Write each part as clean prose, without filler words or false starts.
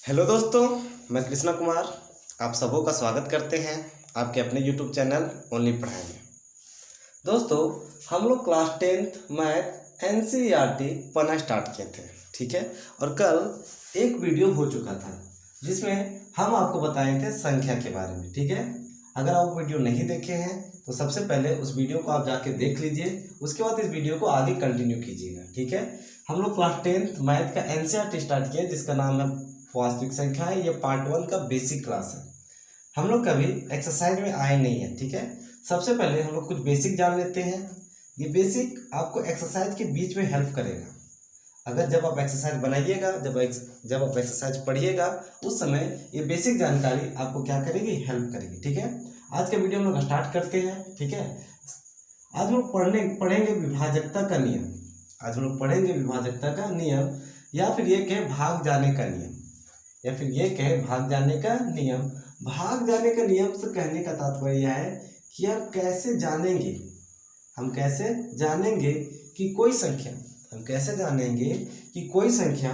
Hello दोस्तों, मैं कृष्णा कुमार आप सबों का स्वागत करते हैं आपके अपने यूट्यूब चैनल ओनली पढ़ाई में। दोस्तों, हम लोग क्लास 10th मैथ एनसीईआरटी पढ़ना स्टार्ट किए थे, ठीक है। और कल एक वीडियो हो चुका था जिसमें हम आपको बताए थे संख्या के बारे में, ठीक है। अगर आप वीडियो नहीं देखे हैं तो सबसे पहले उस वीडियो को आप जाके देख लीजिए, उसके बाद इस वीडियो को आगे कंटिन्यू कीजिएगा, ठीक है। हम लोग क्लास 10th मैथ का एनसीईआरटी स्टार्ट किए जिसका नाम है वास्तविक संख्या है। ये पार्ट 1 का बेसिक क्लास है। हम लोग कभी एक्सरसाइज में आए नहीं है, ठीक है। सबसे पहले हम लोग कुछ बेसिक जान लेते हैं। ये बेसिक आपको एक्सरसाइज के बीच में हेल्प करेगा। अगर जब आप एक्सरसाइज बनाइएगा, जब आप एक्सरसाइज पढ़िएगा, उस समय ये बेसिक जानकारी आपको क्या करेगी, हेल्प करेगी, ठीक है। आज का वीडियो हम लोग स्टार्ट करते हैं, ठीक है। आज हम लोग पढ़ेंगे विभाजकता का नियम। आज हम लोग पढ़ेंगे विभाजकता का नियम, या फिर ये कहे भाग जाने का नियम, या फिर ये कहे भाग जाने का नियम। भाग जाने का नियम से कहने का तात्पर्य यह है कि हम कैसे जानेंगे, कि कोई संख्या, हम कैसे जानेंगे कि कोई संख्या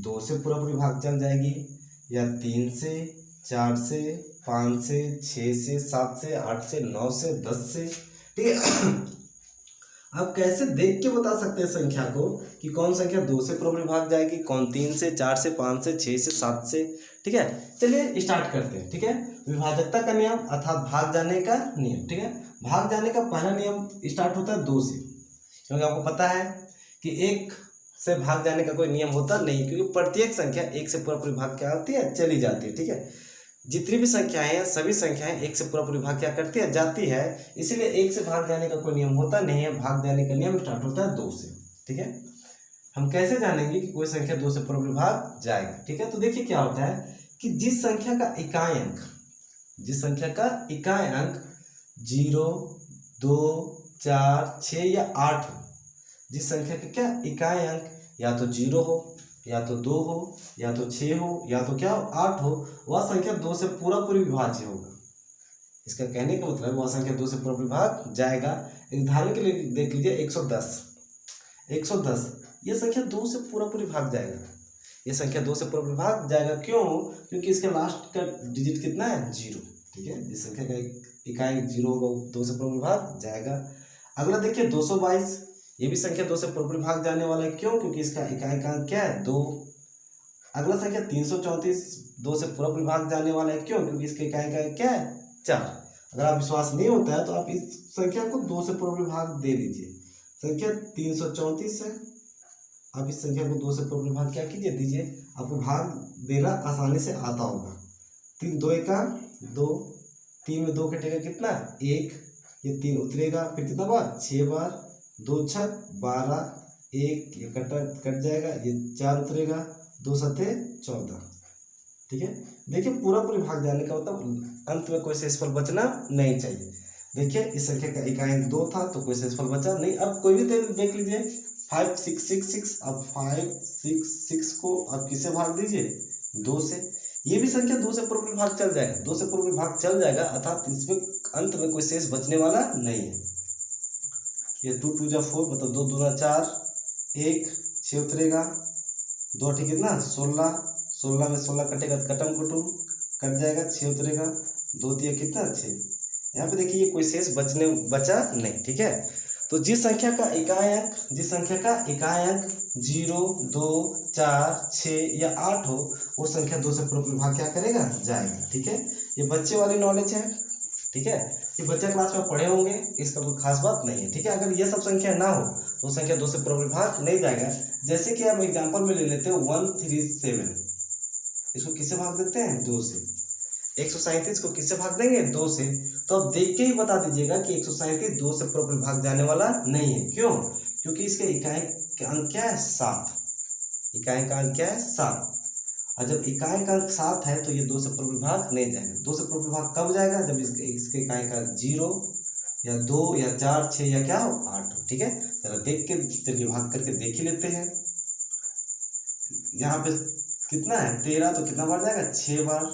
2 से पूरा पूरी भाग चल जाएगी, या 3 से, 4 से, 5 से, 6 से, 7 से, 8 से, 9 से, 10 से, ठीक है। आप कैसे देख के बता सकते हैं संख्या को कि कौन संख्या 2 से पूरा पूरी भाग जाएगी, कौन 3 से, 4 से, 5 से, 6 से, 7 से, ठीक है। चलिए स्टार्ट करते हैं, ठीक है। विभाजकता का नियम अर्थात भाग जाने का नियम, ठीक है। भाग जाने का पहला नियम स्टार्ट होता है 2 से, क्योंकि आपको पता है कि 1 से भाग जाने का कोई नियम होता नहीं, क्योंकि प्रत्येक संख्या 1 से पूरा पूरी भाग क्या होती है, चली जाती है, ठीक है। जितनी भी संख्याएं हैं, सभी संख्याएं 1 से पूरा पूरी भाग क्या करती है, जाती है। इसीलिए 1 से भाग जाने का कोई नियम होता नहीं है। भाग जाने का नियम स्टार्ट होता है 2 से, ठीक है। हम कैसे जानेंगे कि कोई संख्या 2 से पूरा पूरी भाग जाएगा, ठीक है। तो देखिए क्या होता है कि जिस संख्या का इकाई अंक 0, 2, 4, 6 या 8 हो, जिस संख्या का क्या इकाई अंक या तो 0 हो, या तो 2 हो, या तो 6 हो, या तो क्या 8 हो, वह संख्या 2 से पूरा पूरी विभाज्य होगा। इसका कहने का मतलब वह संख्या 2 से पूरा पूरी भाग जाएगा। एक उदाहरण के लिए देख लीजिए 110 ये संख्या 2 से पूरा पूरी भाग जाएगा। ये संख्या 2 से पूरा पूरी भाग जाएगा, क्यों? क्योंकि इसके लास्ट का डिजिट कितना है, 0, ठीक है। जिस संख्या का इकाई 0 होगा वो 2 से पूरा पूरी भाग जाएगा। अगला देखिए 222, ये भी संख्या 2 से पूरा पूरी भाग जाने वाला है, क्यों? क्योंकि इसका इकाई का अंक क्या है, 2। अगला संख्या 334 2 से पूरा पूरी भाग जाने वाला है, क्यों? क्योंकि इसके इकाई का अंक क्या है, 4। अगर आप विश्वास नहीं होता है तो आप इस संख्या को 2 से पूरा पूरी भाग दे दीजिए। संख्या 334 है, आप इस संख्या को 2 से पूरा पूरी भाग क्या कीजिए, दीजिए। आपको भाग देना आसानी से आता होगा। 3 2 का 2, 3 में 2 कटेगा कितना, 1, ये 3 उतरेगा, फिर कितना बार, 6 बार, 2 छक 12, 1 ये कट जाएगा, ये 4 उतरेगा, 2 सते 14, ठीक है। देखिए पूरा पूरी भाग जाने का मतलब अंत में कोई शेषफल बचना नहीं चाहिए। देखिए इस संख्या का इकाई अंक 2 था तो कोई शेषफल बचा नहीं। अब कोई भी देख लीजिए 5 6 6 6, अब 5 6 6 को आप किससे भाग दीजिए, 2 से। ये भी संख्या 2 से पूरा पूरी भाग चल जाएगा, 2 से पूरा पूरी भाग चल जाएगा, अर्थात इसमें अंत में कोई शेष बचने वाला नहीं है। ये 2 2 4 मतलब 2 2 4, 1 6 उतरेगा, 2 ठीक कितना 16, 16 में 16 कटेगा तो कटम कुटुम कट जाएगा, 6 उतरेगा, 2 दिया कितना 6। यहाँ पे देखिए ये कोई शेष बचा नहीं, ठीक है। तो जिस संख्या का इकाई अंक 0 2 4 6 या 8 हो, वो संख्या 2 से पूरा पूरी भाग क्या करेगा, जाएगा, ठीक है। ये बच्चे वाली नॉलेज है, ठीक है। ये बच्चा क्लास में पढ़े होंगे, इसका कोई खास बात नहीं है, ठीक है। अगर ये सब संख्या ना हो तो संख्या 2 से पूरा पूरी भाग नहीं जाएगा। जैसे कि हम एग्जांपल में ले लेते हैं 137, इसको किससे भाग देते हैं, 2 से। 137 को किससे भाग देंगे, 2 से। तो अब देख के ही बता दीजिएगा कि 137 2 से पूरा पूरी भाग जाने वाला नहीं है, क्यों? क्योंकि इसके इकाई का अंक क्या है, 7। इकाई का अंक क्या है, 7। और जब इकाई का अंक 7 है तो ये 2 से पूरा पूरी भाग नहीं जाएगा। 2 से पूरा पूरी भाग कब जाएगा, जब इसके इकाई का 0 या 2 या 4 6 या क्या हो, 8 हो, ठीक है। जरा देख के चलिए भाग करके देख ही लेते हैं। यहाँ पे कितना है, 13, तो कितना बार जाएगा, 6 बार,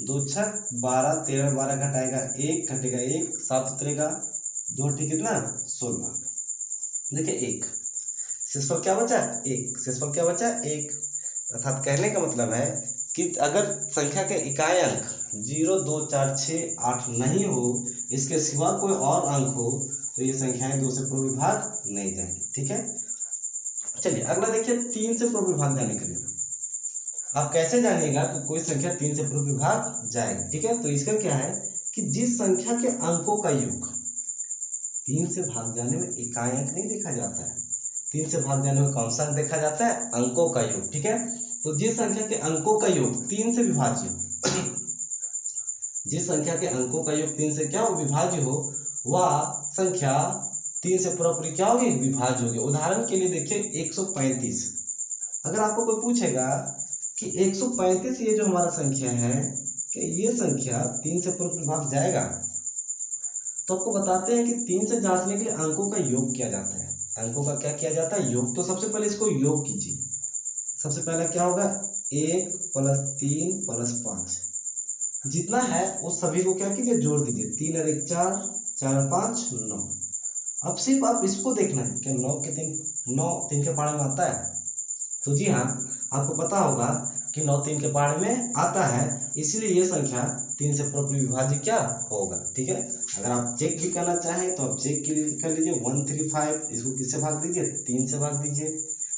2 छक 12, 13 12 घटाएगा 1, घटेगा 1, 7 उतरेगा, 2 ठीक कितना 16। देखिए 1 शेषफल क्या बचा, 1 शेषफल क्या बचा, 1। अर्थात कहने का मतलब है कि अगर संख्या के इकाई अंक 0, 2, 4, 6, 8 नहीं हो, इसके सिवा कोई और अंक हो, तो ये संख्याएं 2 से पूर्व विभाग नहीं जाएंगी। ठीक है, चलिए अगला देखिए 3 से पूर्व विभाग जाने के लिए आप कैसे जानिएगा कि कोई संख्या 3 से पूर्व विभाग जाएगी। ठीक है, तो इसका क्या है कि जिस संख्या के अंकों का योग 3 से भाग जाने में इकाई अंक नहीं देखा जाता है, 3 से भाग जाने में कौन सा अंक देखा जाता है, अंकों का योग। ठीक है, तो जिस संख्या के अंकों का योग 3 से विभाज्य हो जिस संख्या के अंकों का योग 3 से क्या हो, विभाज्य हो, वह संख्या 3 से पूरी क्या होगी, विभाज्य होगी। उदाहरण के लिए देखिए 135। अगर आपको कोई पूछेगा कि 135 ये जो हमारा संख्या है कि ये संख्या 3 से पूर्व विभाग जाएगा, तो आपको बताते हैं कि 3 से जांचने के लिए अंकों का योग किया जाता है। अंकों का क्या किया जाता है, योग। तो सबसे पहले इसको योग कीजिए। सबसे पहले क्या होगा, 1 + 3 + 5 जितना है उस सभी को क्या कीजिए, जोड़ दीजिए। 3 और 1 4, 4 और 5 9। अब सिर्फ आप इसको देखना है कि 9 के 3 के पहाड़े में आता है। तो जी हाँ, आपको पता होगा कि 9 3 के पहाड़े में आता है, इसलिए ये संख्या 3 से पूर्व विभाज्य क्या होगा। ठीक है, अगर आप चेक भी करना चाहें तो आप चेक कर लीजिए। 135 इसको किससे भाग दीजिए, 3 से भाग दीजिए।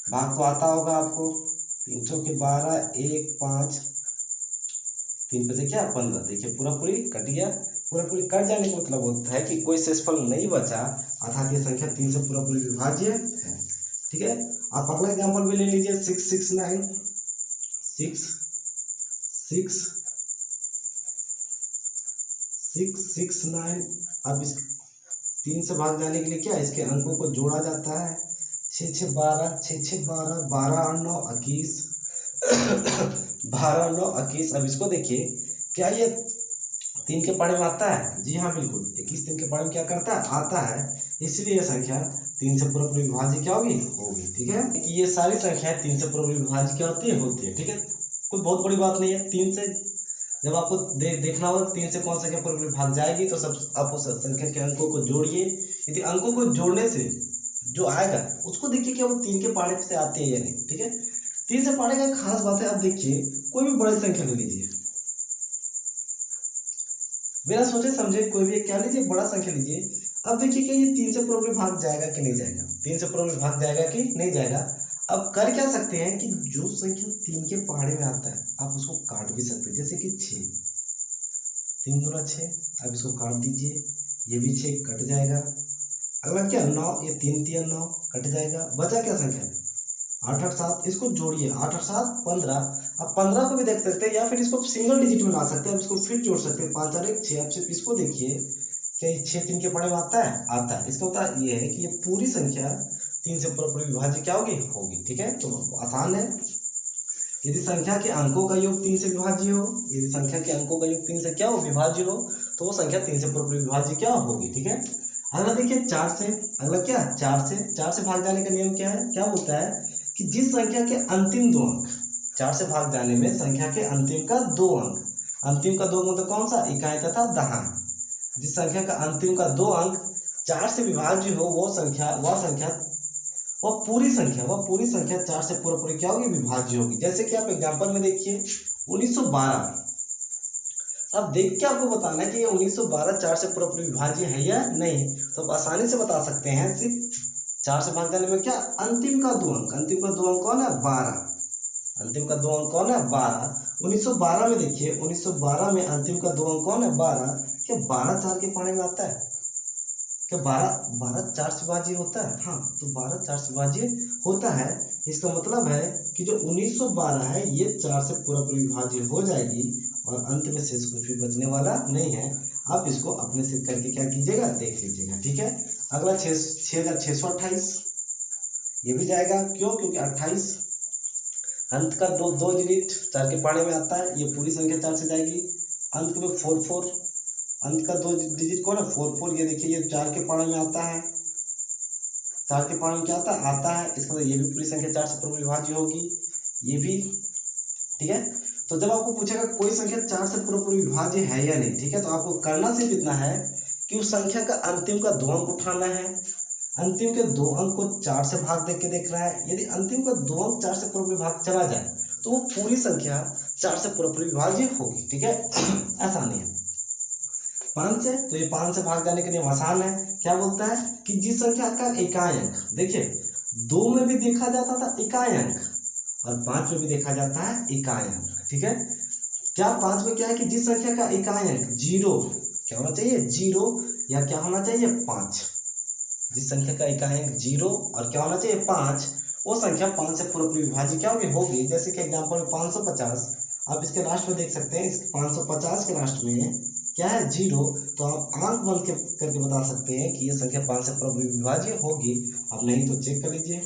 भाग तो आता होगा आपको, 3 के 12, 1 5, 3 पे क्या 15। देखिए पूरी कट गया। पूरी कट जाने का मतलब होता है कि कोई शेषफल नहीं बचा, अर्थात ये संख्या 3 से पूरी विभाज्य है। ठीक है, आप अगला एग्जाम्पल भी ले लीजिए 669। 669। अब इस 3 से भाग जाने के लिए क्या, इसके अंकों को जोड़ा जाता है। 6 6 12, 6 6 12, 12 और 9 21, 12 9 21। अब इसको देखिए, क्या ये 3 के पहाड़े में आता है, जी हाँ बिल्कुल। 21 3 के पहाड़े में क्या करता है, आता है, इसलिए यह संख्या 3 से पूर्व विभाज्य क्या होगी, ठीक है। ये सारी संख्याएं 3 से पूर्व विभाज्य क्या होती है। ठीक है, कोई बहुत बड़ी बात नहीं है। 3 से जब आपको देखना होगा 3 से कौन संख्या पूर्व विभाग जाएगी, तो सब आप उस संख्या के अंकों को जोड़िए। यदि अंकों को जोड़ने से जो आएगा उसको देखिए कि वो 3 के पहाड़े से आते हैं या नहीं। ठीक है, 3 से पहाड़े का खास बात है, आप देखिए कोई भी बड़ी संख्या ले लीजिए, बिना सोचे समझे कोई भी क्या लीजिए, बड़ा संख्या लीजिए। अब देखिए कि ये 3 से पूर्व विभाग जाएगा कि नहीं जाएगा, 3 से पूर्व विभाग जाएगा कि नहीं जाएगा। अब कर क्या सकते हैं कि जो संख्या 3 के पहाड़े में आता है आप उसको काट भी सकते हैं। जैसे कि 6, 3 दूना 6, अब इसको काट दीजिए, ये भी 6 कट जाएगा। अगला क्या 9, ये 3 3 9 कट जाएगा। बचा क्या संख्या 8 8 7, इसको जोड़िए, 8 8 7 15। अब 15 को भी देख सकते हैं या फिर इसको सिंगल डिजिट में ला सकते हैं, अब इसको फिर जोड़ सकते हैं, 5 और 1 6। अब सिर्फ इसको देखिए क्या ये 6 3 के पहाड़े में आता है, आता है। इसका मतलब ये है कि ये पूरी संख्या 3 से पूरी विभाज्य क्या होगी। ठीक है, तो आसान है। यदि संख्या के अंकों का योग 3 से विभाज्य हो, यदि संख्या के अंकों का योग 3 से क्या हो, विभाज्य हो, तो वो संख्या 3 से पूर्व विभाज्य क्या होगी। ठीक है, अगला देखिए 4 से, अगला क्या 4 से भाग जाने का नियम क्या है, क्या बोलता है कि जिस संख्या के अंतिम 2 अंक, 4 से भाग जाने में संख्या के अंतिम का 2 अंक, अंतिम का 2 अंक मतलब कौन सा, इकाई तथा दहाई। जिस संख्या का अंतिम का 2 अंक 4 से विभाज्य हो, वह पूरी संख्या 4 से पूरी क्या होगी, विभाज्य होगी। जैसे कि आप एग्जांपल में देखिए 1912। अब देख के आपको बताना है कि ये 1912 4 से पूरी विभाज्य है या नहीं, तो आप आसानी से बता सकते हैं। सिर्फ 4 से भाग जाने में क्या, अंतिम का 2 अंक, अंतिम का 2 अंक कौन है, 12, अंतिम का 2 अंक कौन है, 12। 1912 में देखिए, 1912 में अंतिम का 2 अंक कौन है, 12। क्या 12 4 के पहाड़े में आता है, क्या 12 4 से विभाज्य होता है, हाँ, तो 12 4 से विभाज्य होता है। इसका मतलब है कि जो 1912 है ये 4 से पूरी विभाज्य हो जाएगी और अंत में शेष कुछ भी बचने वाला नहीं है। आप इसको अपने से करके क्या कीजिएगा, देख लीजिएगा। ठीक है, अगला 6628, ये भी जाएगा। क्यों, क्योंकि 28 अंत का 2 डिजिट 4 के पहाड़े में आता है, ये पूरी संख्या 4 से जाएगी। अंत में 44, अंत का 2 डिजिट कौन है, 44, ये देखिए ये 4 के पहाड़े में आता है, 4 के पहाड़े में क्या आता है। इसका मतलब ये भी पूरी संख्या 4 से पूर्व विभाज्य होगी, ये भी। ठीक है, तो जब आपको पूछेगा कोई संख्या 4 से पूर्व विभाज्य है या नहीं, ठीक है, तो आपको करना सिर्फ इतना है कि उस संख्या का अंतिम का 2 अंक उठाना है, अंतिम के 2 अंक को 4 से भाग दे के देखना है। यदि अंतिम का 2 अंक 4 से पूर्व विभाग चला जाए तो वो पूरी संख्या 4 से पूरा विभाज्य होगी, ठीक है। आसानी है 5 से, तो ये 5 से भाग जाने के नियम आसान है। क्या बोलता है कि जिस संख्या का इकाई अंक, देखिए 2 में भी देखा जाता था इकाई अंक और 5 में भी देखा जाता है इकाई अंक, ठीक है। क्या 5 में क्या है कि जिस संख्या का इकाई अंक 0 क्या होना चाहिए, 0 या क्या होना चाहिए 5। जिस संख्या का इकाई अंक 0 और क्या होना चाहिए 5, वो संख्या 5 से पूरा विभाज्य क्या होगी। जैसे कि एग्जाम्पल 550, आप इसके लास्ट में देख सकते हैं, इस 550 के लास्ट में क्या है 0, तो आप आंख बंद करके बता सकते हैं कि ये संख्या 5 से पूरा विभाज्य होगी। अब नहीं तो चेक कर लीजिए,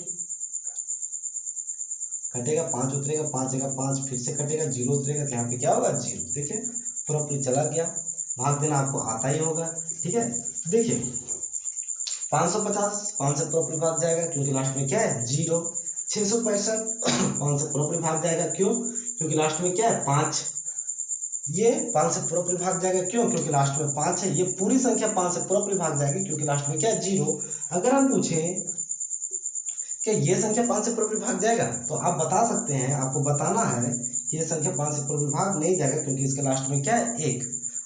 कटेगा 5 उतरेगा, 5 जगह 5 फिर से कटेगा, 0 उतरेगा, तो यहाँ पे क्या होगा 0। देखिए पूरा चला गया, भाग देना आपको आता ही होगा, ठीक है। देखिए 550 5 से पूरा भाग जाएगा क्योंकि लास्ट में क्या है 0। 665 5 से पूरा भाग जाएगा, क्यों, क्योंकि लास्ट में क्या है 5। ये 5 से पूरा भाग जाएगा, क्यों, क्योंकि लास्ट में 5 है। ये पूरी संख्या 5 से पूरा भाग जाएगी क्योंकि लास्ट में क्या है 0। अगर हम पूछें कि ये संख्या 5 से पूरा भाग जाएगा, तो आप बता सकते हैं, आपको बताना है कि ये संख्या 5 से पूरा भाग नहीं जाएगा क्योंकि इसके लास्ट में क्या है 1,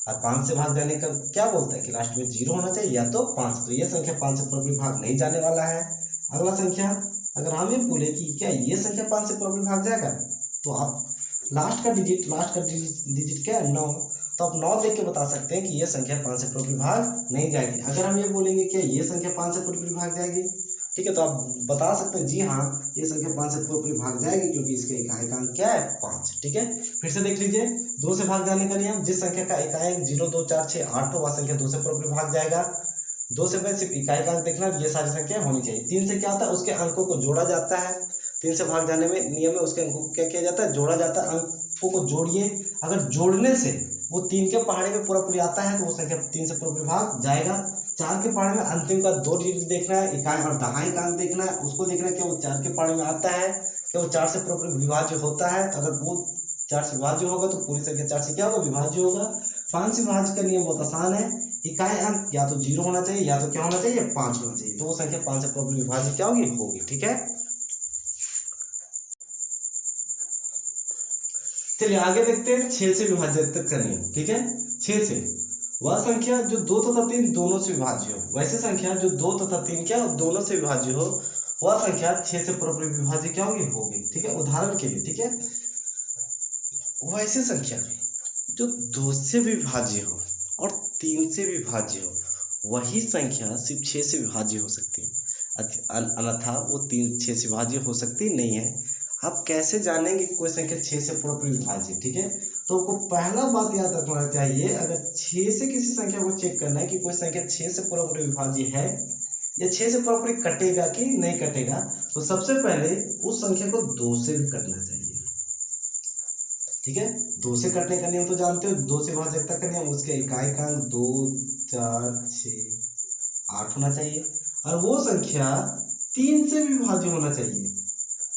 और 5 से भाग जाने का क्या बोलता है कि लास्ट में 0 होना चाहिए या तो 5, तो ये संख्या 5 से पूरा भाग नहीं जाने वाला है। अगला संख्या, अगर हम ये बोले कि क्या ये संख्या 5 से पूरा भाग जाएगा, तो आप लास्ट का डिजिट क्या है 9, तो आप 9 देख के बता सकते हैं कि ये संख्या 5 से पूरा भाग नहीं जाएगी। अगर हम ये बोलेंगे कि ये संख्या 5 से पूरा भाग जाएगी, ठीक है, तो आप बता सकते हैं जी हाँ ये संख्या 5 से पूरा भाग जाएगी क्योंकि इसके इकाई का अंक क्या है 5, ठीक है। फिर से देख लीजिए 2 से भाग जाने का नियम, जिस संख्या का इकाई अंक 0 2 4 6 8 हो, वह संख्या 2 से पूरा भाग जाएगा। 2 से सिर्फ इकाई का अंक देखना, ये सारी संख्या होनी चाहिए। 3 से क्या होता है, उसके अंकों को जोड़ा जाता है। 3 से भाग जाने में नियम में उसके अंकों को क्या किया जाता है, जोड़ा जाता है। अंकों को जोड़िए, अगर जोड़ने से वो 3 के पहाड़े में पूरा आता है तो वो संख्या 3 से पूरा भाग जाएगा। 4 के पहाड़े में अंतिम का 2 डिजिट देखना है, इकाई और दहाई का अंक देखना है, उसको देखना है कि वो 4 के पहाड़े में आता है, कि वो 4 से पूरा विभाज्य होता है। तो अगर वो 4 से विभाज्य होगा तो पूरी संख्या 4 से क्या होगा, विभाज्य होगा। 5 से विभाज्य का नियम बहुत आसान है, इकाई अंक या तो 0 होना चाहिए या तो क्या होना चाहिए 5 होना चाहिए, तो वो संख्या 5 से पूरा विभाज्य क्या होगी, ठीक है। चलिए आगे देखते हैं 6 से विभाजित का नियम, ठीक है। 6 से वह संख्या जो 2 तथा 3 दोनों से विभाज्य हो, वैसे संख्या जो 2 तथा 3 क्या दोनों से विभाज्य हो, वह संख्या 6 से पूरा विभाज्य क्या होगी, ठीक है। उदाहरण के लिए, ठीक है, वैसे संख्या जो 2 से विभाज्य हो और 3 से विभाज्य हो, वही संख्या सिर्फ 6 से विभाज्य हो सकती है, अन्यथा वो 6 से विभाज्य हो सकती नहीं है। आप कैसे जानेंगे कि कोई संख्या 6 से पूरा विभाज्य, ठीक है। तो आपको पहला बात याद रखना चाहिए, अगर 6 से किसी संख्या को चेक करना है कि कोई संख्या 6 से पूरा विभाज्य है या 6 से पूरा कटेगा कि नहीं कटेगा, तो सबसे पहले उस संख्या को 2 से भी कटना चाहिए, ठीक है। 2 से कटने का नियम तो जानते हो, 2 से विभाजकता का नियम, उसके इकाई का अंक 2 4 6 8 होना चाहिए, और वो संख्या 3 से विभाज्य होना चाहिए।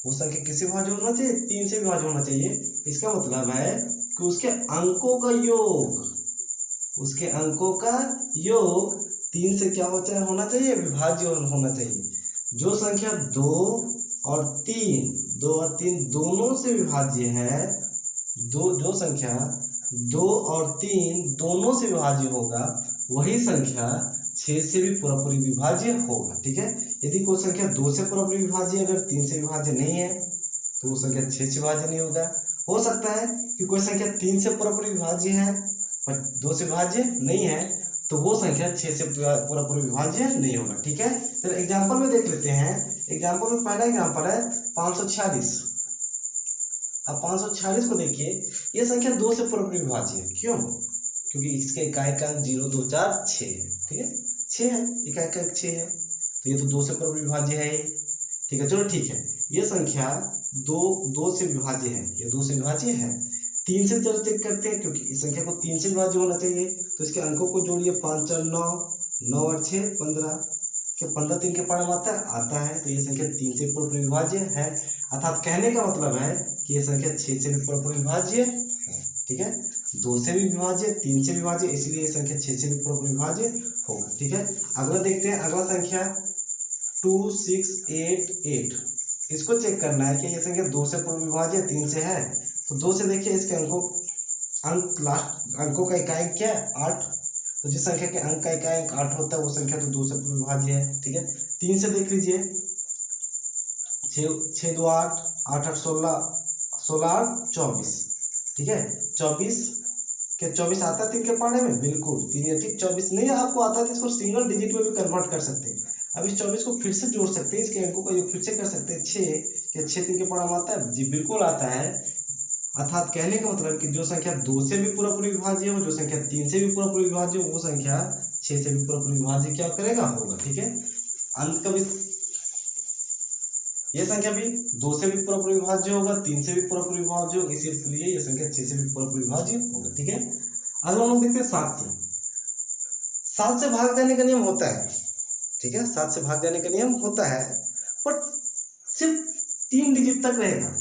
वो संख्या किससे विभाज्य होना चाहिए, 3 से विभाज्य होना चाहिए। इसका मतलब है कि उसके अंकों का योग, उसके अंकों का योग 3 से क्या होना चाहिए, विभाज्य होना चाहिए। जो संख्या 2 और 3 दोनों से विभाज्य है, जो संख्या 2 और 3 दोनों से विभाज्य होगा, वही संख्या 6 से भी पूरी विभाज्य होगा, ठीक है। यदि कोई संख्या 2 से पूरा विभाज्य अगर 3 से विभाज्य नहीं है तो वो संख्या 6 से विभाज्य नहीं होगा। हो सकता है कि कोई संख्या 3 से पूरा विभाज्य है पर 2 से विभाज्य नहीं है, तो वो संख्या 6 से पूरा विभाज्य नहीं होगा, ठीक है। तो एग्जाम्पल में देख लेते हैं। एग्जाम्पल में पहला एग्जाम्पल है 546। अब 546 को देखिए, ये संख्या 2 से पूरा विभाज्य है, क्यों, क्योंकि इसके इकाई का अंक 0 2 4 6 है, ठीक है, 6 है, इकाई का अंक 6 है, तो ये तो 2 से पूरा विभाज्य है, ठीक है। चलो ठीक है, ये संख्या 2 से विभाज्य है, ये 2 से विभाज्य है। 3 से चलो चेक करते हैं, क्योंकि इस संख्या को 3 से विभाज्य होना चाहिए, तो इसके अंकों को जोड़िए, 5 4 9 9 और 6 15, क्या 15 3 के पहाड़े में आता है, तो ये संख्या 3 से पूरा विभाज्य है। अर्थात कहने का मतलब है कि ये संख्या 6 से भी पूरा विभाज्य है, ठीक है। 2 से भी विभाज्य, 3 से विभाज्य, इसलिए ये संख्या 6 से भी पूरा विभाज्य होगा, ठीक है। अगला देखते हैं, अगला संख्या 2688। इसको चेक करना है कि ये संख्या 2 से पूरा विभाज्य 3 से है, तो 2 से देखिए इसके अंकों का इकाई क्या है 8। तो जिस संख्या के अंक का इकाई 8 होता है वो संख्या तो 2 से पूर्व विभाज्य है। ठीक है, 3 से देख लीजिए, 6 2 8, 8 8 16, 16 8 24। ठीक है, 24 क्या 24 आता है 3 के पढ़ने में? बिल्कुल 3 ठीक 24 नहीं आपको आता है तो इसको सिंगल डिजिट में भी कन्वर्ट कर सकते हैं। अब इस 24 को फिर से जोड़ सकते हैं, इसके अंकों का योग फिर से कर सकते हैं। 6 क्या 6 3 के पढ़ा में आता है? जी बिल्कुल आता है। अर्थात कहने का मतलब कि जो संख्या 2 से भी पूरा विभाज्य हो, जो संख्या 3 से भी पूरा विभाज्य हो, वो संख्या 6 से भी पूरा विभाज्य क्या करेगा? होगा। ठीक है, अंत का भी ये संख्या भी 2 से भी पूरा विभाज्य होगा, 3 से भी पूरा विभाज्य होगा, इसीलिए ये संख्या 6 से भी पूरा विभाज्य होगा। ठीक है, अगला हम लोग देखते हैं 7 से। 7 से भाग जाने का नियम होता है। ठीक है, 7 से भाग जाने का नियम होता है, बट सिर्फ 3 डिजिट तक रहेगा।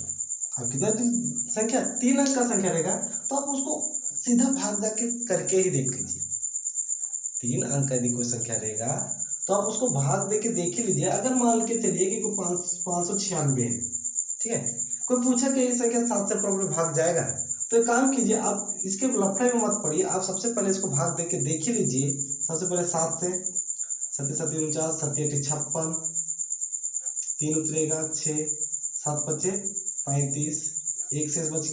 अब कितना संख्या 3 अंक का संख्या रहेगा तो आप उसको सीधा भाग जाके करके ही देख लीजिए। 3 अंक का यदि कोई संख्या रहेगा तो आप उसको भाग दे के देख ही लीजिए। अगर मान के चलिए कि कोई 596 है, ठीक है, कोई पूछा कि ये संख्या 7 से प्रॉब्लम भाग जाएगा, तो एक काम कीजिए, आप इसके लफड़े में मत पड़िए, आप सबसे पहले इसको भाग दे के देख ही लीजिए। सबसे पहले 7 से 7 7 49, 7 8 56, 3 उतरेगा 6, 7 5 35, 1 शेष बच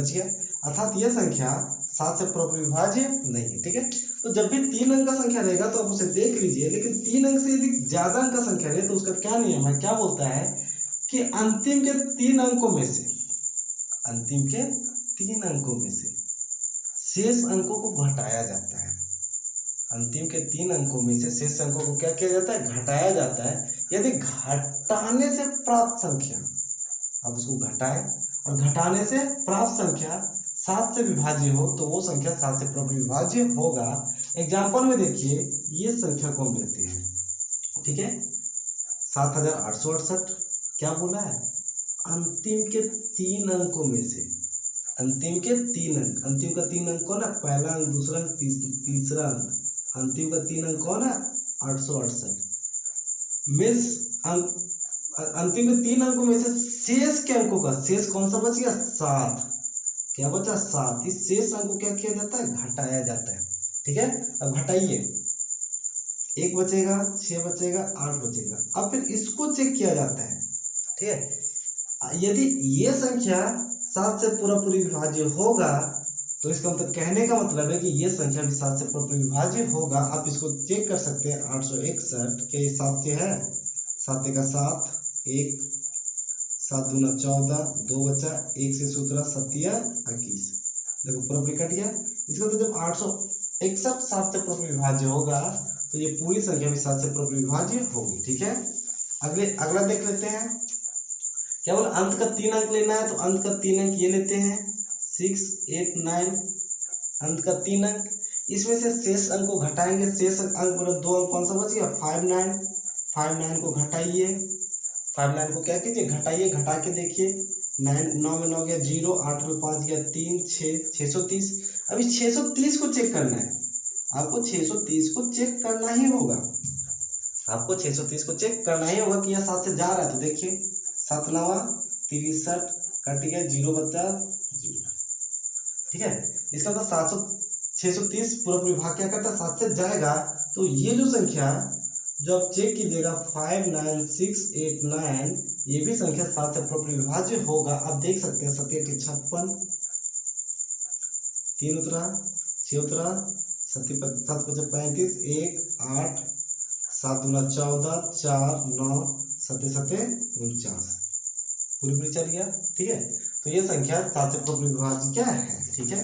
गया। अर्थात यह संख्या 7 से पूरा विभाज्य नहीं है। ठीक है, तो जब भी 3 अंक का संख्या रहेगा तो आप उसे देख लीजिए, लेकिन 3 अंक से यदि ज्यादा अंक का संख्या रहे तो उसका क्या नियम है, क्या बोलता है कि अंतिम के 3 अंकों में से शेष अंकों को घटाया जाता है। अंतिम के 3 अंकों में से शेष अंकों को क्या किया जाता है? घटाया जाता है। यदि घटाने से प्राप्त संख्या, आप उसको घटाएं और घटाने से प्राप्त संख्या 7 से विभाज्य हो तो वो संख्या 7 से पूरा विभाज्य होगा। एग्जाम्पल में देखिए, ये संख्या को हम लेते हैं। ठीक है, 7868 क्या बोला है? अंतिम के 3 अंकों में से, अंतिम के 3 अंक, अंतिम का 3 अंक कौन है? पहला अंक, दूसरा अंक, तीसरा अंक, अंतिम का 3 अंक कौन है? 868 मिस अंक, अंतिम के 3 अंकों में से शेष के अंकों का, शेष कौन सा बच गया? 7। क्या बचा? 7। इस शेष अंक को क्या किया जाता है? घटाया जाता है। ठीक है, अब घटाइए, 1 बचेगा, 6 बचेगा, 8 बचेगा। अब फिर इसको चेक किया जाता है। ठीक है, यदि ये संख्या 7 से पूरा विभाज्य होगा तो इसका मतलब कहने का मतलब है कि ये संख्या भी 7 से पूरा विभाज्य होगा। आप इसको चेक कर सकते हैं। 861 क्या ये 7 से है? 7 का 7, 1 7 दूना 14, 2 बचा, 1 से 17, 7 21। देखो पूरा कट गया। इसका तो जब 861 7 से पूरा विभाज्य होगा तो ये पूरी संख्या भी 7 से पूरा विभाज्य होगी। ठीक है, अगला देख लेते हैं। क्या बोला? अंत का 3 अंक लेना है तो अंत का 3 अंक ये लेते हैं 6 8 9, अंत का 3 अंक। इसमें से शेष अंक को घटाएंगे। शेष अंक बोला 2 अंक कौन सा बच गया? 5 9, 5 9 को घटाइए, 5 9 को क्या कीजिए? घटाइए, घटा के देखिए। 9 में 9 गया 0, 8 में 5 गया 3, 6 630। अभी 630 को चेक करना है आपको, 630 को चेक करना ही होगा, आपको 630 को चेक करना ही होगा कि यह 7 से जा रहा है। तो देखिए 7 9 63 कट गया, 0 बचा 0। ठीक है, इसका मतलब 630 पूरा विभाग क्या करता है? 7 से जाएगा। तो ये जो संख्या जो आप चेक कीजिएगा 5 9 6 8 9, ये भी संख्या 7 से पूरा विभाज्य होगा। आप देख सकते हैं 7 8 56, 3 उतरा, 6 उतरा, 7 5 35, 1 8, 7 दूना 14, 4 9, 7 7 49, पूरी चल गया। ठीक है, तो ये संख्या 7 से पूरा विभाज्य क्या है? ठीक है,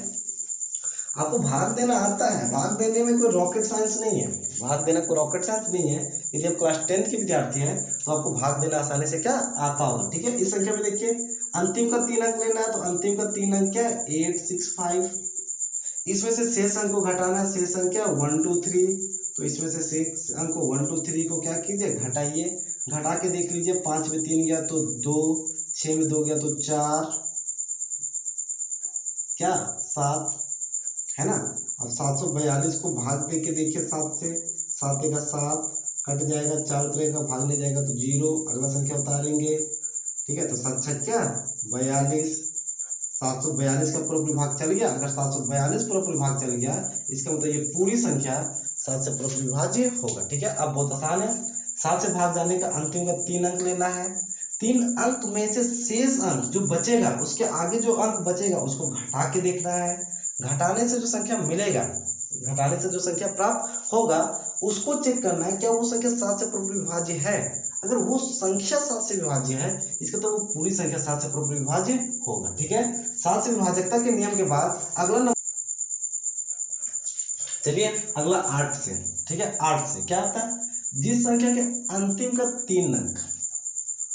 आपको भाग देना आता है, भाग देने में कोई रॉकेट साइंस नहीं है, भाग देना कोई रॉकेट साइंस नहीं है। यदि आप क्लास 10 के विद्यार्थी हैं तो आपको भाग देना आसानी से क्या आता होगा। ठीक है, इस संख्या में देखिए अंतिम का 3 अंक लेना है तो अंतिम का 3 अंक क्या है? 8 6 5। इसमें से शेष अंक को घटाना है, शेष अंक क्या? 1 2 3। तो इसमें से शेष अंक को 1 2 3 को क्या कीजिए? घटाइए, घटा के देख लीजिए। 5 में 3 गया तो 2, 6 में 2 गया तो 4, क्या 7 है ना। अब 742 को भाग दे के देखिए 7 से, 7 का 7 कट जाएगा, 4 उतरेगा, भागने जाएगा तो 0, अगला संख्या उतारेंगे। ठीक है, तो 7 6 क्या 42, 742 का पूरा विभाग चल गया। अगर 742 पूरा विभाग चल गया, इसका मतलब ये पूरी संख्या 7 से पूरा विभाज्य होगा। ठीक है, अब बहुत आसान है। 7 से भाग जाने का अंतिम का 3 अंक लेना है। 3 अंक में से शेष अंक जो बचेगा, उसके आगे जो अंक बचेगा उसको घटा के देखना है। घटाने से जो संख्या मिलेगा, घटाने से जो संख्या प्राप्त होगा, उसको चेक करना है क्या वो संख्या 7 से पूरा विभाज्य है। अगर वो संख्या 7 से विभाज्य है, इसका तो वो पूरी संख्या 7 से पूरा विभाज्य होगा। ठीक है, 7 से विभाजकता के नियम के बाद अगला नंबर, चलिए अगला 8 से। ठीक है, 8 से क्या आता है, जिस संख्या के अंतिम का 3 अंक,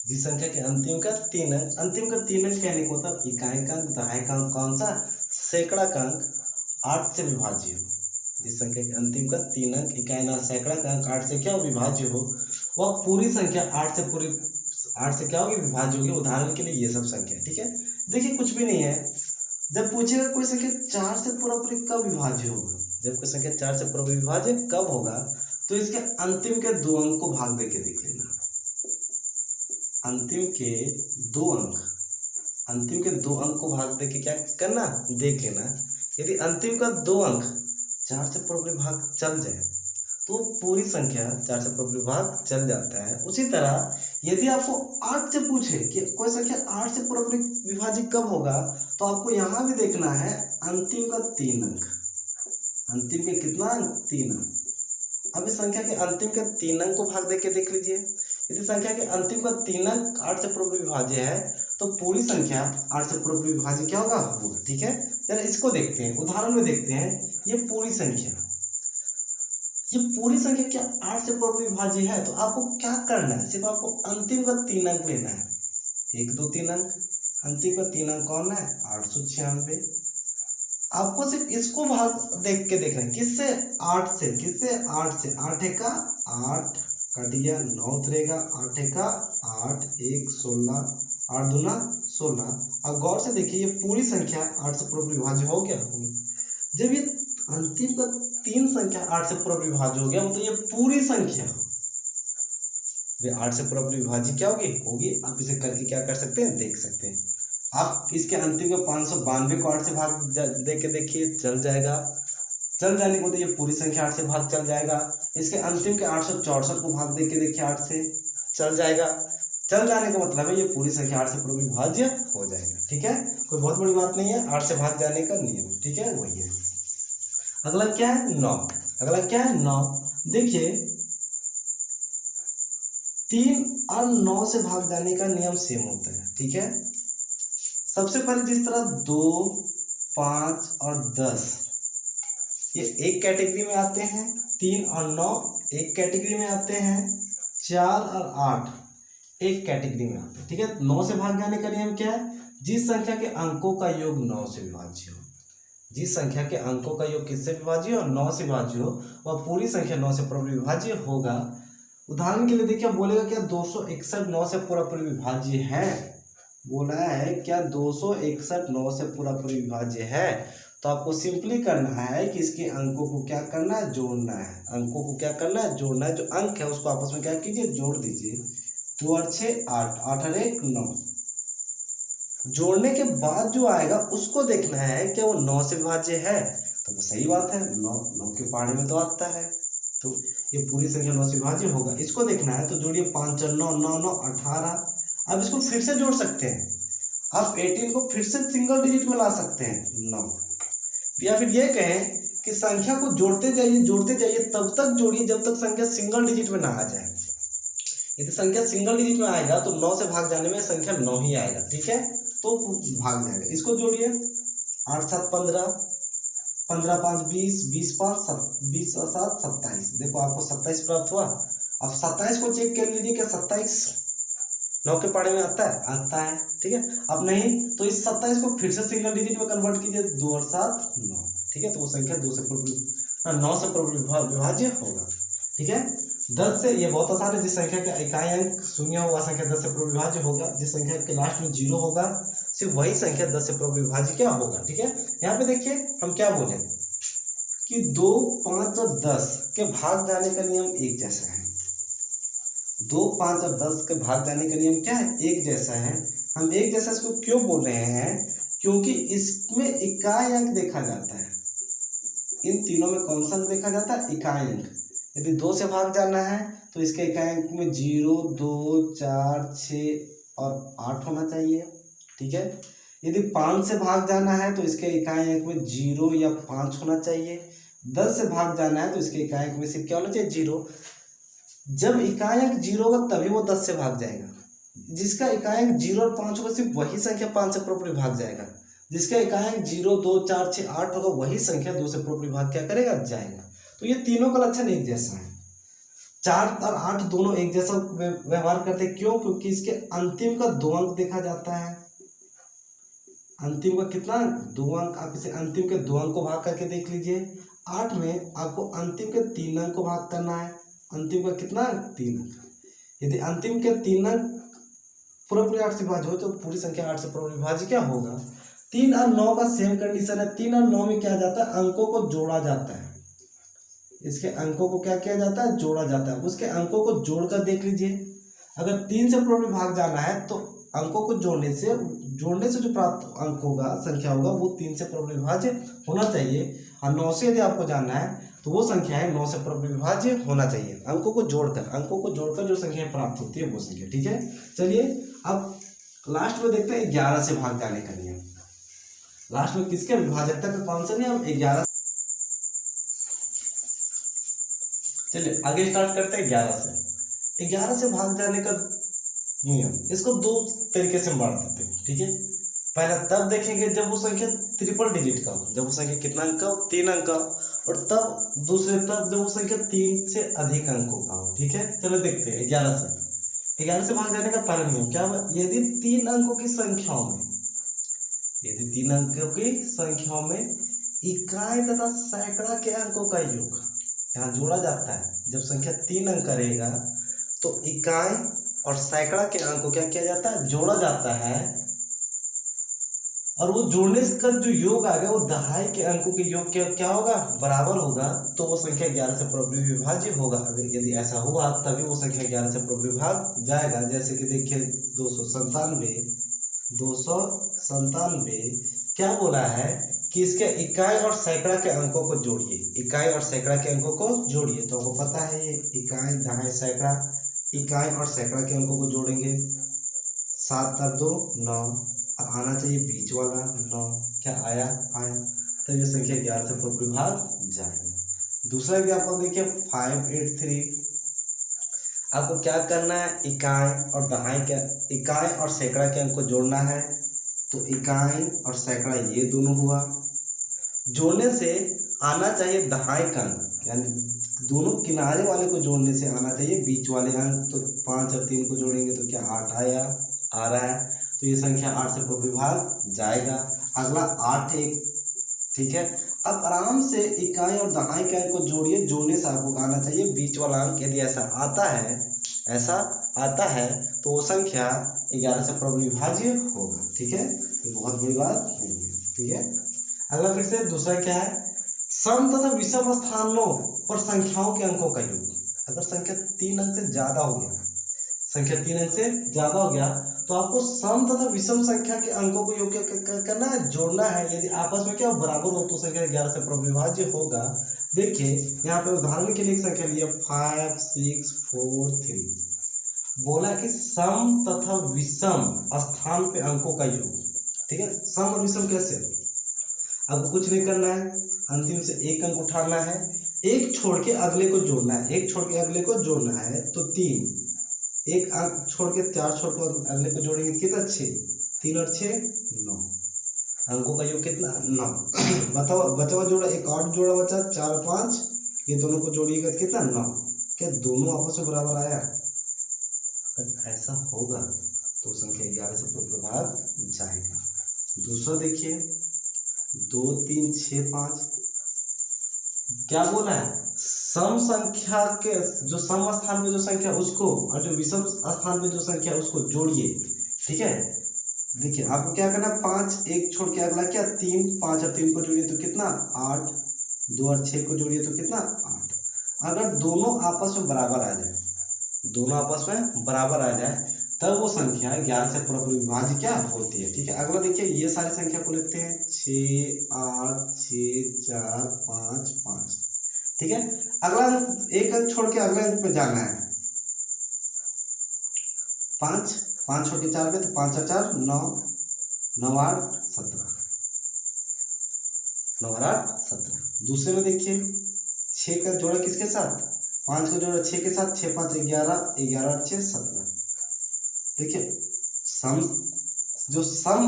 जिस संख्या के अंतिम का 3 अंक, अंतिम का 3 अंक कहने को मतलब इकाई का अंक, दहाई का अंक, कौन सा, सैकड़ा का अंक 8 से विभाज्य हो। जिस संख्या के अंतिम का 3 अंक, इकाई ना सैकड़ा का अंक 8 से क्या विभाज्य हो, वह पूरी संख्या 8 से क्या होगी, विभाज्य होगी। उदाहरण के लिए ये सब संख्या। ठीक है, देखिए कुछ भी नहीं है। जब पूछेगा कोई संख्या 4 से पूरा कब विभाज्य होगा, जब कोई संख्या 4 से पूरा विभाज्य कब होगा, तो इसके अंतिम के 2 अंक को भाग दे के देख लेना। अंतिम के 2 अंक, अंतिम के 2 अंक को भाग दे के क्या करना, देख लेना। यदि अंतिम का 2 अंक 4 से पूरा भाग चल जाए, तो पूरी संख्या 4 से पूरा भाग चल जाता है। उसी तरह यदि आपको 8 से पूछे कि कोई संख्या 8 से पूरा विभाजित कब होगा, तो आपको यहाँ भी देखना है अंतिम का 3 अंक, अंतिम के कितना अंक, 3 अंक। अब इस संख्या के अंतिम के 3 अंक को भाग दे के देख लीजिए। यदि संख्या के अंतिम का 3 अंक 8 से पूरा विभाज्य है, तो पूरी संख्या 8 से पूरा विभाज्य क्या होगा, होगा। ठीक है, जरा इसको देखते हैं, उदाहरण में देखते हैं। ये पूरी संख्या, ये पूरी संख्या क्या 8 से पूरा विभाज्य है, तो आपको क्या करना है, सिर्फ आपको अंतिम का 3 अंक लेना है। 1 2 3 अंक, अंतिम का 3 अंक कौन है, 896। आपको सिर्फ इसको भाग देख के देखना है, किससे, 8 से, किससे, 8 से। 8 का 8 कट गया, 9 उतरेगा, 8 का 8, 1 16, 8 दूना 16। अब गौर से देखिए, ये पूरी संख्या 8 से पूरा विभाज्य हो गया। जब ये अंतिम का 3 संख्या 8 से पूरा विभाज्य हो गया, मतलब ये पूरी संख्या 8 से पूरा विभाज्य क्या होगी। आप इसे करके क्या कर सकते हैं, देख सकते हैं। आप इसके अंतिम का 592 को 8 से भाग दे के देखिए, चल जाएगा। चल जाने को तो ये पूरी संख्या 8 से भाग चल जाएगा। इसके अंतिम के 864 को भाग दे के देखिए, 8 से चल जाएगा। चल जाने का मतलब है ये पूरी संख्या 8 से पूरा विभाज्य हो जाएगा। ठीक है, कोई बहुत बड़ी बात नहीं है, 8 से भाग जाने का नियम। ठीक है, वही है। अगला क्या है, 9। अगला क्या है, 9। देखिए 3 और 9 से भाग जाने का नियम सेम होता है। ठीक है, सबसे पहले जिस तरह 2, 5 और 10 ये एक कैटेगरी में आते हैं, 3 और 9 एक कैटेगरी में आते हैं, 4 और 8 एक कैटेगरी में आते हैं। ठीक है, 9 से भाग जाने का नियम क्या है, जिस संख्या के अंकों का योग 9 से विभाज्य हो, जिस संख्या के अंकों का योग किससे विभाज्य हो, 9 से विभाज्य हो, वह पूरी संख्या 9 से पूरा विभाज्य होगा। उदाहरण के लिए देखिए, बोलेगा क्या 261 9 से पूरा विभाज्य है, बोला है क्या 261 9 से पूरा विभाज्य है, तो आपको सिंपली करना है कि इसके अंकों को क्या करना है, जोड़ना है। अंकों को क्या करना है, जोड़ना है। जो अंक है उसको आपस में क्या कीजिए, जोड़ दीजिए। 2 और 6 8, 8 और 1 9। जोड़ने के बाद जो आएगा उसको देखना है क्या वो 9 से विभाज्य है, तो सही बात है, 9 के पहाड़े में तो आता है, तो ये पूरी संख्या 9 से विभाज्य होगा। इसको देखना है तो जोड़िए, 5 और 9 9 9 18। अब इसको फिर से जोड़ सकते हैं, आप 18 को फिर से सिंगल डिजिट में ला सकते हैं 9, या फिर ये कहें कि संख्या को जोड़ते जाइए तब तक जोड़िए जब तक संख्या सिंगल डिजिट में ना आ जाए। यदि संख्या सिंगल डिजिट में आएगा तो 9 से भाग जाने में संख्या 9 ही आएगा। ठीक है, तो भाग जाएगा। इसको जोड़िए, 8 7 15, 15 5 20, 20 5 20 और 7 27। देखो आपको 27 प्राप्त हुआ। अब 27 को चेक कर लीजिए, क्या 27 9 के पहाड़े में आता है, आता है। ठीक है, अब नहीं तो इस 27 को फिर से सिंगल डिजिट में कन्वर्ट कीजिए, 2 और 7 9। ठीक है, तो वो संख्या 9 से विभाज्य होगा। ठीक है, 10 से ये बहुत आसान है, जिस संख्या का इकाई अंक 0 होगा संख्या 10 से विभाज्य होगा। जिस संख्या के लास्ट में 0 होगा सिर्फ वही संख्या 10 से विभाज्य क्या होगा। ठीक है, यहाँ पे देखिए हम क्या बोले कि 2 5 और 10 के भाग जाने का नियम एक जैसा है। 2 5 और 10 के भाग जाने का नियम क्या है, एक जैसा है। हम एक जैसा इसको क्यों बोल रहे हैं, क्योंकि इसमें इकाई अंक देखा जाता है। इन तीनों में कौन सा अंक देखा जाता है? इकाई अंक। यदि 2 से भाग जाना है तो इसके इकाई अंक में 0, 2, 4, 6 और 8 होना चाहिए। ठीक है। यदि 5 से भाग जाना है तो इसके इकाई अंक में 0 या 5 होना चाहिए। 10 से भाग जाना है तो इसके इकाई अंक में सिर्फ क्या होना चाहिए? 0। जब इकाई अंक 0 होगा तभी वो 10 से भाग जाएगा। जिसका इकाई अंक 0 और 5 होगा सिर्फ वही संख्या 5 से प्रॉपर्ली भाग जाएगा। जिसका इकाई अंक 0, 2, 4, 6, 8 होगा वही संख्या 2 से प्रॉपर्ली भाग क्या करेगा? जाएगा। तो ये तीनों का लक्षण एक जैसा है। 4 और 8 दोनों एक जैसा व्यवहार करते हैं। क्यों? क्योंकि इसके अंतिम का 2 अंक देखा जाता है। अंतिम का कितना? 2 अंक। आप इसे अंतिम के 2 अंक को भाग करके देख लीजिए। 8 में आपको अंतिम के 3 अंक को भाग करना है। अंतिम का कितना? 3 अंक। यदि अंतिम के 3 अंक पूरा 8 से विभाज्य हो तो पूरी संख्या 8 से पूरा विभाज्य क्या होगा? 3 और 9 का सेम कंडीशन है। 3 और 9 में क्या जाता है? अंकों को जोड़ा जाता है। इसके अंकों को क्या किया जाता है? जोड़ा जाता है। उसके अंकों को जोड़कर देख लीजिए। अगर 3 से पूरा भाग जाना है तो अंकों को जोड़ने से जो प्राप्त अंक होगा, संख्या होगा, वो 3 से पूरा विभाज्य होना चाहिए। और 9 से यदि आपको जानना है तो वो संख्या है 9 से पूरा विभाज्य होना चाहिए। अंकों को जोड़कर जो संख्या प्राप्त होती है वो संख्या। ठीक है। चलिए अब लास्ट में देखते हैं 11 से भाग जाने का नियम। लास्ट में किसके विभाजकता का कौन सा नियम? 11। चलिए आगे स्टार्ट करते हैं 11 से। 11 से भाग जाने का नियम, इसको 2 तरीके से बांट देते हैं। ठीक है। पहला तब देखेंगे जब वो संख्या ट्रिपल डिजिट का हो, जब वो संख्या कितना अंक का हो? 3 अंक का। और तब दूसरे तब जब वो संख्या 3 से अधिक अंकों का हो। ठीक है। चलो देखते हैं 11 से भाग जाने का पहला नियम क्या है? यदि 3 अंकों की संख्याओं में इकाई तथा सैकड़ा के अंकों का योग यहाँ जोड़ा जाता है। जब संख्या 3 अंक का रहेगा तो इकाई और सैकड़ा के अंक को क्या किया जाता है? जोड़ा जाता है। और वो जोड़ने का जो योग आएगा वो दहाई के अंकों के योग क्या होगा? बराबर होगा। तो वो संख्या 11 से प्रॉपर्ली विभाज्य होगा। अगर यदि ऐसा हुआ तभी वो संख्या 11 से प्रॉपर्ली भाग जाएगा। जैसे कि देखिए 297 क्या बोला है कि इसके इकाई और सैकड़ा के अंकों को जोड़िए। इकाई और सैकड़ा के अंकों को जोड़िए। तो आपको पता है ये इकाई, दहाई, सैकड़ा। इकाई और सैकड़ा के अंकों को जोड़ेंगे। 7 और 2 9 और आना चाहिए बीच वाला 9। क्या आया? तब ये संख्या 11 से प्रॉपर्ली भाग जाएगा। दूसरा एग्जाम्पल देखिए 583। आपको क्या करना है? इकाई और सैकड़ा के अंक को जोड़ना है। तो इकाई और सैकड़ा ये दोनों हुआ। जोड़ने से आना चाहिए दहाई का अंक, यानी दोनों किनारे वाले को जोड़ने से आना चाहिए बीच वाले अंक। तो 5 और 3 को जोड़ेंगे तो क्या 8 आ रहा है। तो ये संख्या 8 से प्रॉपर्ली भाग जाएगा। अगला 8 1। ठीक है। अब आराम से इकाई और दहाई के अंक को जोड़िए। जोड़ने से आपको आना चाहिए बीच वाला अंक। यदि ऐसा आता है तो वो संख्या 11 से प्रॉपर्ली विभाज्य होगा। ठीक है। ये बहुत बड़ी बात नहीं है। ठीक है। अगला फिर से दूसरा क्या है? सम तथा विषम स्थानों पर संख्याओं के अंकों का योग। अगर संख्या 3 अंक से ज्यादा हो गया तो आपको सम तथा विषम संख्या के अंकों को योग करना है, जोड़ना है। यदि आपस में क्या बराबर हो तो संख्या 11 से प्रॉपर्ली विभाज्य होगा। देखिए यहाँ पे उदाहरण के लिए एक संख्या लिया 5 6 4 3। बोला कि सम तथा विषम स्थान पे अंकों का योग। ठीक है। सम और विषम कैसे? आपको कुछ नहीं करना है, अंतिम से एक अंक उठाना है, एक छोड़ के अगले को जोड़ना है। तो 3, एक अंक छोड़ के 4 छोड़ कर अगले को जोड़ेंगे कितना? 6। 3 और 6 9। अंकों का योग कितना? 9। बताओ बचा हुआ जोड़ा, एक और जोड़ा बचा 4 और 5, ये दोनों को जोड़िएगा कितना? 9। क्या दोनों आपस में बराबर आया? अगर ऐसा होगा तो संख्या 11 से प्रॉपर्ली भाग जाएगा। दूसरा देखिए 2 3 6 5। क्या बोला है? सम संख्या के जो सम स्थान में जो संख्या उसको और जो विषम स्थान में जो संख्या उसको जोड़िए। ठीक है। देखिए आपको क्या करना है? 5 1 छोड़ के अगला क्या? 3। 5 और 3 को जोड़िए तो कितना? 8। 2 और 6 को जोड़िए तो कितना? 8। अगर दोनों आपस में बराबर आ जाए तब वो संख्या 11 से पूरा विभाज्य क्या होती है। ठीक है, अगला देखिए, ये सारी संख्या को लिखते हैं 6, 8, 6, 4, 5, 5। ठीक है, अगला एक अंक छोड़ के अगले अंक पे जाना है। 5 5 छोड़ के 4 पे, तो 5 4 9, 9 8 17, 9 8 17। दूसरे में देखिए 6 का जोड़ा किसके साथ, 5 का जोड़ा 6 के साथ, 6 5 11, 11 8 6 17। देखिए सम, जो सम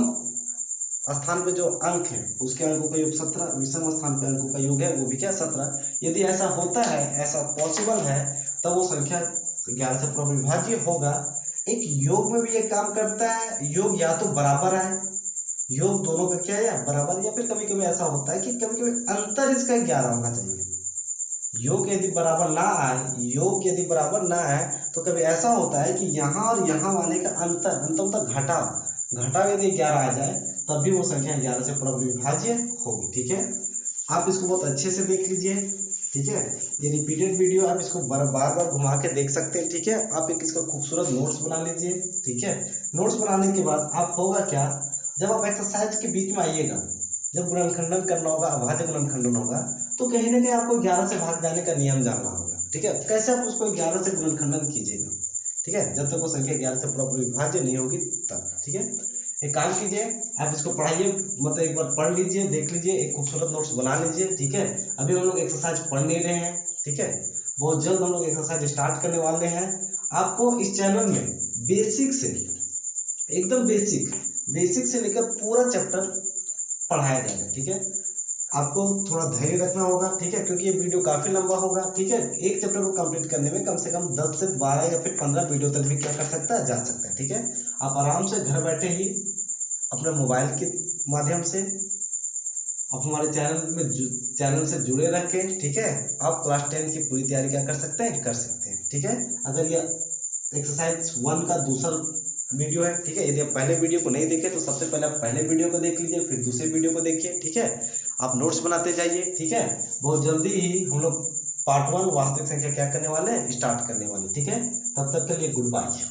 स्थान पे जो अंक है उसके अंकों का योग 17, विषम स्थान पे अंकों का योग है वो भी क्या 17। यदि ऐसा होता है, ऐसा पॉसिबल है, तब वो संख्या 11 से पूरा विभाज्य होगा। एक योग में भी ये काम करता है, योग या तो बराबर है, योग दोनों का क्या है बराबर, या फिर कभी कभी ऐसा होता है कि कभी कभी अंतर इसका 11 होना चाहिए। योग यदि बराबर ना आए, योग यदि बराबर ना आए, तो कभी ऐसा होता है कि यहाँ और यहाँ वाले का अंतर मतलब घटाव यदि 11 आ जाए, तब भी वो संख्या 11 से पूरा विभाज्य होगी। ठीक है, आप इसको बहुत अच्छे से देख लीजिए। ठीक है, ये रिपीटेड वीडियो आप इसको बार बार घुमा के देख सकते हैं। ठीक है, आप एक इसका खूबसूरत नोट्स बना लीजिए। ठीक है, नोट्स बनाने के बाद आप होगा क्या, जब आप एक्सरसाइज के बीच में आइएगा, जब गुणनखंडन करना होगा, अभाज्य गुणनखंडन होगा, तो कहीं ना कहीं आपको 11 से भाग जाने का नियम जानना होगा। ठीक है, कैसे आप उसको 11 से गुणनखंडन कीजिएगा। ठीक है, जब तक वो संख्या 11 से पूरा विभाज्य नहीं होगी तब। ठीक है, एक काम कीजिए, आप इसको पढ़ाइए, मतलब एक बार पढ़ लीजिए, देख लीजिए, एक खूबसूरत नोट्स बना लीजिए। ठीक है, अभी हम लोग एक्सरसाइज पढ़ नहीं रहे हैं। ठीक है, बहुत जल्द हम लोग एक्सरसाइज स्टार्ट करने वाले हैं। आपको इस चैनल में बेसिक से एकदम बेसिक से लेकर पूरा चैप्टर पढ़ाया जाएगा। ठीक है, आपको थोड़ा धैर्य रखना होगा। ठीक है, क्योंकि ये वीडियो काफ़ी लंबा होगा। ठीक है, एक चैप्टर को कंप्लीट करने में कम से कम 10 से 12 या फिर 15 वीडियो तक भी क्या कर सकता है, जा सकता है। ठीक है, आप आराम से घर बैठे ही अपने मोबाइल के माध्यम से आप हमारे चैनल से जुड़े रह के, ठीक है, आप क्लास 10 की पूरी तैयारी क्या कर सकते हैं। ठीक है, अगर ये एक्सरसाइज 1 का दूसरा वीडियो है। ठीक है, यदि आप पहले वीडियो को नहीं देखे तो सबसे पहले आप पहले वीडियो को देख लीजिए, फिर दूसरे वीडियो को देखिए। ठीक है, आप नोट्स बनाते जाइए। ठीक है, बहुत जल्दी ही हम लोग पार्ट 1 वास्तविक संख्या क्या करने वाले हैं, स्टार्ट करने वाले। ठीक है, तब तक के लिए गुड बाय।